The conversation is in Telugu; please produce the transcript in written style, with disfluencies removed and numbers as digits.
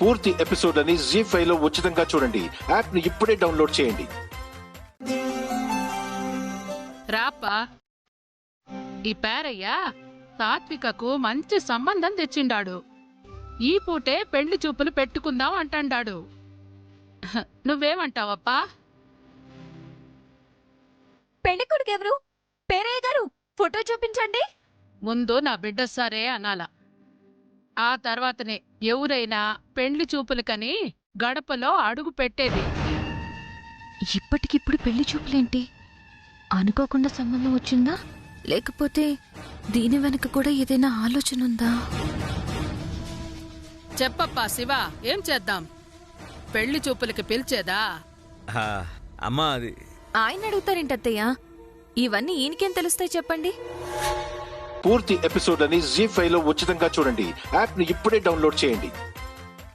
పూర్తి ఎపిసోడ్లని జీ5 లో ఉచితంగా చూడండి. యాప్ ని ఇప్పుడే డౌన్లోడ్ చేయండి. రాప్పా, ఈ పేరయ్య సాత్వికకు మంచి సంబంధం తెచ్చిండాడు. ఈ పూటే పెళ్లి చూపులు పెట్టుకుందాం అంటాండాడు. నువ్వేమంటావప్పా? పెళ్లి కొడుకు ఎవరు? పేరయ్య గారు, ఫోటో చూపించండి. ముందు నా బిడ్డ సరే అనాల, ఆ తర్వాతనే ఎవరైనా పెళ్లి చూపులకని గడపలో అడుగు పెట్టేది. ఇప్పటికిప్పుడు పెళ్లి చూపులేంటి? అనుకోకుండా సంబంధం వచ్చిందా, లేకపోతే దీని వెనక కూడా ఏదైనా ఆలోచన ఉందా? చెప్పప్పా శివ, ఏం చేద్దాం? పెళ్లి చూపులకి పిలిచేదా? అమ్మా, అది ఆయన అడుగుతారేంటత్తయ్య? ఇవన్నీ ఈయనకేం తెలుస్తాయి చెప్పండి. పూర్తి ఎపిసోడ్లని జీ5 లో ఉచితంగా చూడండి. యాప్ ని ఇప్పుడే డౌన్లోడ్ చేయండి.